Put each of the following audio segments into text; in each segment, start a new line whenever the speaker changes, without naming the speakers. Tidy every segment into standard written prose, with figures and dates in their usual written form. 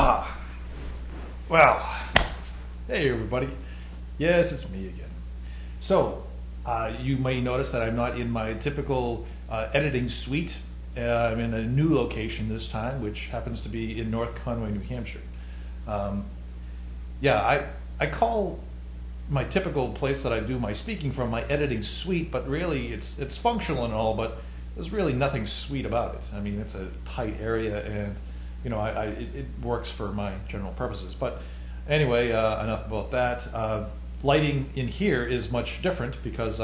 Ah, well, hey everybody. Yes, it's me again. So, you may notice that I'm not in my typical editing suite. I'm in a new location this time, which happens to be in North Conway, New Hampshire. Yeah, I call my typical place that I do my speaking from my editing suite, but really it's functional and all, but there's really nothing sweet about it. I mean, it's a tight area, and you know, it works for my general purposes. But anyway, enough about that. Lighting in here is much different because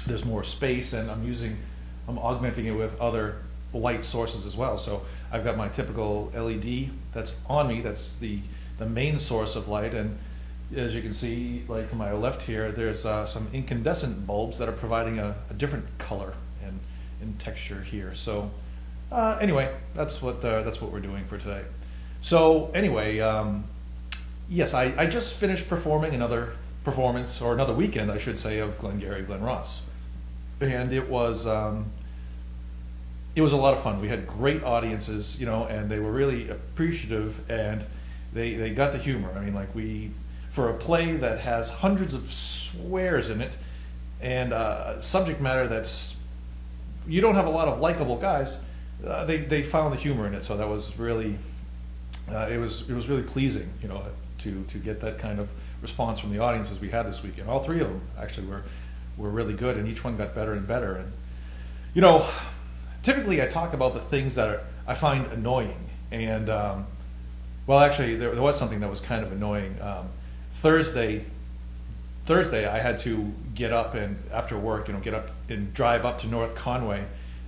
there's more space, and I'm augmenting it with other light sources as well. So I've got my typical LED that's on me. That's the main source of light, and as you can see, like to my left here, there's some incandescent bulbs that are providing a different color and texture here. So anyway, that's what we're doing for today. So anyway, yes, I just finished performing another performance, or another weekend, I should say, of Glengarry Glen Ross, and it was a lot of fun. We had great audiences, you know, and they were really appreciative, and they got the humor. I mean, like, for a play that has hundreds of swears in it, and subject matter that's, you don't have a lot of likable guys, they found the humor in it. So that was really, it was really pleasing, you know, to get that kind of response from the audiences we had this weekend. All three of them actually were really good, and each one got better and better. And you know, typically I talk about the things that I find annoying, and well, actually there was something that was kind of annoying. Thursday I had to get up, and after work, you know, get up and drive up to North Conway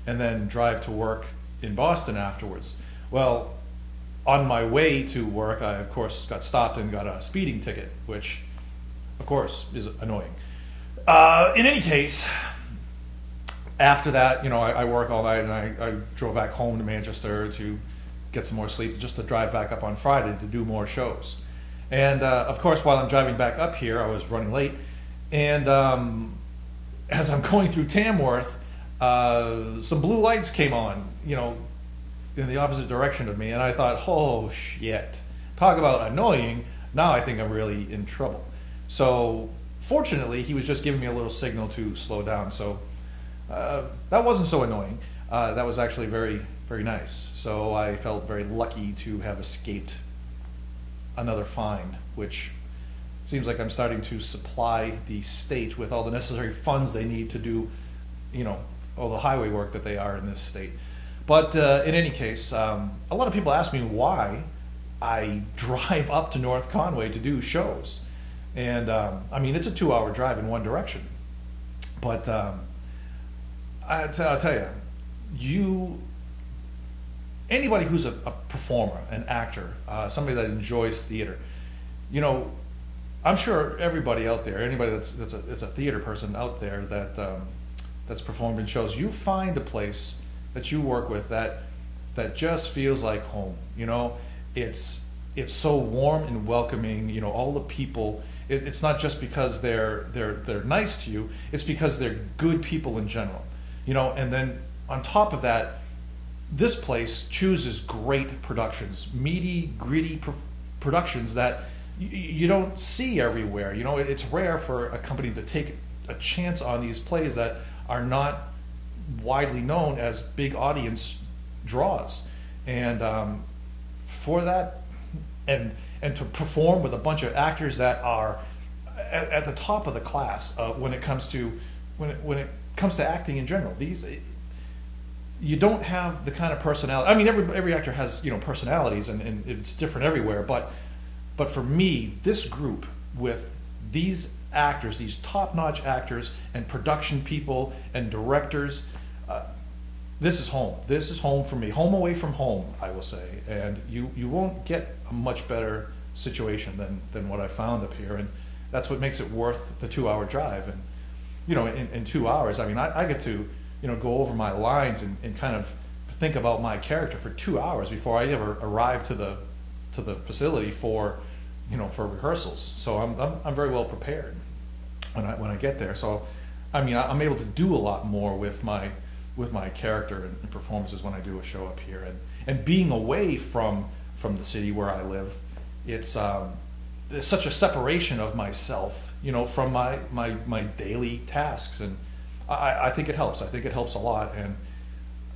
and then drive to work in Boston afterwards. Well, on my way to work, I of course got stopped and got a speeding ticket, which of course is annoying. In any case, after that, you know, I work all night, and I drove back home to Manchester to get some more sleep, just to drive back up on Friday to do more shows. And of course, while I'm driving back up here, I was running late, and as I'm going through Tamworth, some blue lights came on, you know, in the opposite direction of me, and I thought, oh shit, talk about annoying. Now I think I'm really in trouble. So fortunately, he was just giving me a little signal to slow down, so that wasn't so annoying. That was actually very, very nice. So I felt very lucky to have escaped another fine, which seems like I'm starting to supply the state with all the necessary funds they need to do, you know, all the highway work that they are in this state. But in any case, a lot of people ask me why I drive up to North Conway to do shows. And I mean, it's a 2-hour drive in one direction. But I'll tell you, anybody who's a performer, an actor, somebody that enjoys theater, you know, I'm sure everybody out there, anybody that's a theater person out there that's performed in shows, you find a place that you work with that just feels like home. You know, it's so warm and welcoming. You know, all the people. It's not just because they're nice to you. It's because they're good people in general. You know, and then on top of that, this place chooses great productions, meaty, gritty productions that you don't see everywhere. You know, it's rare for a company to take a chance on these plays that are not widely known as big audience draws. And for that, and to perform with a bunch of actors that are at the top of the class when it comes to acting in general. You don't have the kind of personality. I mean, every actor has, you know, personalities, and it's different everywhere. But for me, this group with these actors, these top-notch actors and production people and directors, this is home. This is home for me. Home away from home, I will say. And you won't get a much better situation than what I found up here, and that's what makes it worth the 2-hour drive. And you know, in 2 hours, I mean, I get to, you know, go over my lines and kind of think about my character for 2 hours before I ever arrive to the facility for, you know, for rehearsals. So I'm very well prepared when I get there. So I mean, I'm able to do a lot more with my character and performances when I do a show up here, and being away from from the city where I live. It's there's such a separation of myself, you know, from my daily tasks, and I think it helps. I think it helps a lot, and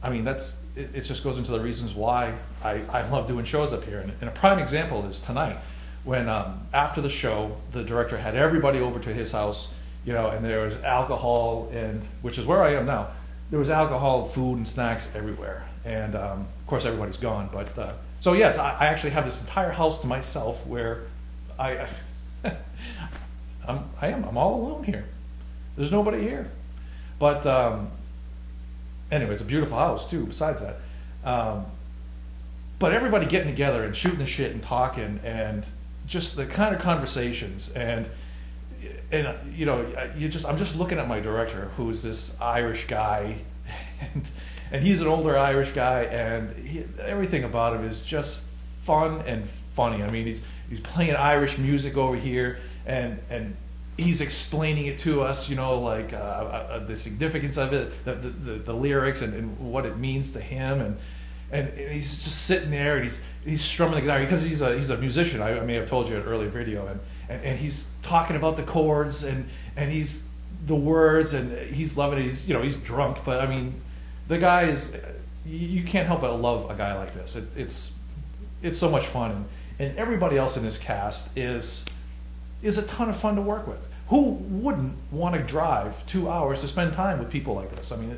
I mean it just goes into the reasons why I love doing shows up here. And a prime example is tonight, when after the show, the director had everybody over to his house, you know, and there was alcohol, and which is where I am now. There was alcohol, food, and snacks everywhere, and of course everybody's gone. But so yes, I actually have this entire house to myself where I'm all alone here. There's nobody here. But anyway, it's a beautiful house too. Besides that, but everybody getting together and shooting the shit and talking, and just the kind of conversations, and you know, I'm just looking at my director, who's this Irish guy, and he's an older Irish guy, and everything about him is just fun and funny. I mean, he's playing Irish music over here, and he's explaining it to us, you know, like the significance of it, the lyrics, and what it means to him, and he's just sitting there, and he's strumming the guitar because he's a musician. I may have told you in an earlier video, and he's talking about the chords and he's the words, and he's loving it. He's drunk, but I mean, the guy is, you can't help but love a guy like this. It's so much fun, and everybody else in this cast is a ton of fun to work with. Who wouldn't want to drive 2 hours to spend time with people like this? I mean,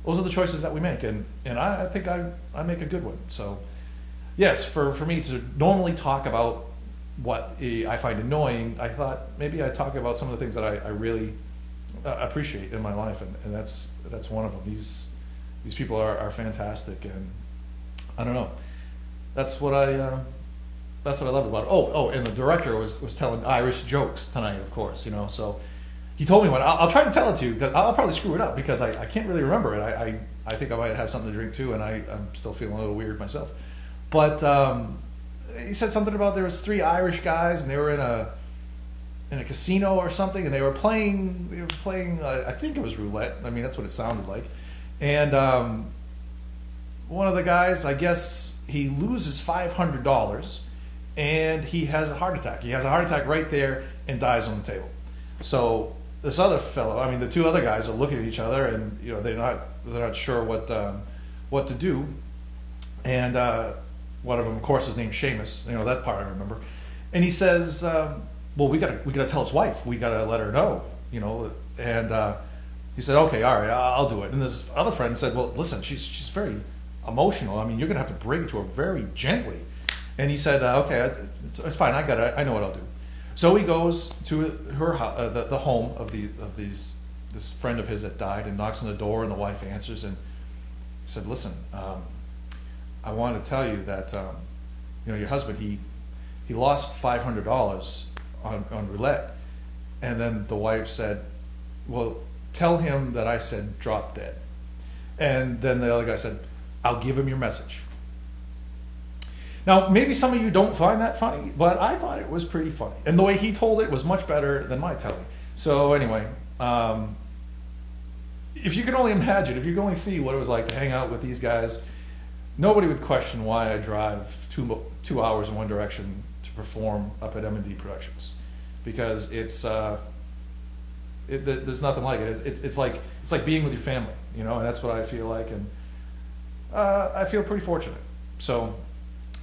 those are the choices that we make, and I think I make a good one. So yes, for me to normally talk about what I find annoying, I thought maybe I'd talk about some of the things that I really appreciate in my life, and that's one of them. These people are fantastic, and I don't know. That's what I love about it. Oh, and the director was telling Irish jokes tonight, of course, you know. So he told me one. I'll try to tell it to you, because I'll probably screw it up because I can't really remember it. I think I might have something to drink too, and I'm still feeling a little weird myself. But he said something about there was 3 Irish guys, and they were in a casino or something, and they were playing. I think it was roulette. I mean, that's what it sounded like. And one of the guys, I guess, he loses $500, and he has a heart attack. He has a heart attack right there and dies on the table. So this other fellow, I mean, the 2 other guys are looking at each other, and you know, they're not sure what to do. And one of them, of course, is named Seamus. You know, that part I remember. And he says, "Well, we gotta tell his wife. We gotta let her know." You know, and he said, "Okay, all right, I'll do it." And this other friend said, "Well, listen, she's very emotional. I mean, you're gonna have to break it to her very gently." And he said, "Okay, it's fine. I know what I'll do." So he goes to her the home of this friend of his that died, and knocks on the door, and the wife answers, and he said, "Listen, I want to tell you that you know, your husband, he lost $500 on roulette." And then the wife said, "Well, tell him that I said drop dead." And then the other guy said, "I'll give him your message." Now, maybe some of you don't find that funny, but I thought it was pretty funny. And the way he told it was much better than my telling. So anyway, if you can only imagine, if you can only see what it was like to hang out with these guys, nobody would question why I drive 2 hours in one direction to perform up at M&D Productions, because there's nothing like it. It's like being with your family, you know, and that's what I feel like, and I feel pretty fortunate. So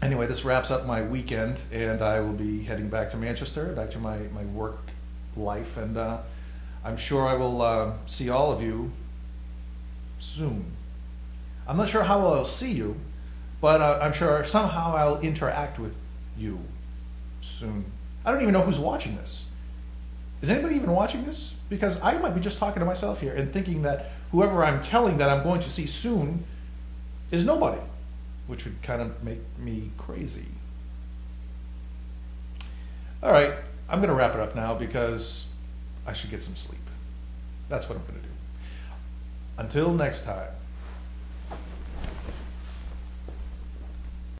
anyway, this wraps up my weekend, and I will be heading back to Manchester, back to my work life, and I'm sure I will see all of you soon. I'm not sure how I'll see you, but I'm sure somehow I'll interact with you soon. I don't even know who's watching this. Is anybody even watching this? Because I might be just talking to myself here and thinking that whoever I'm telling that I'm going to see soon is nobody, which would kind of make me crazy. All right, I'm going to wrap it up now because I should get some sleep. That's what I'm going to do. Until next time.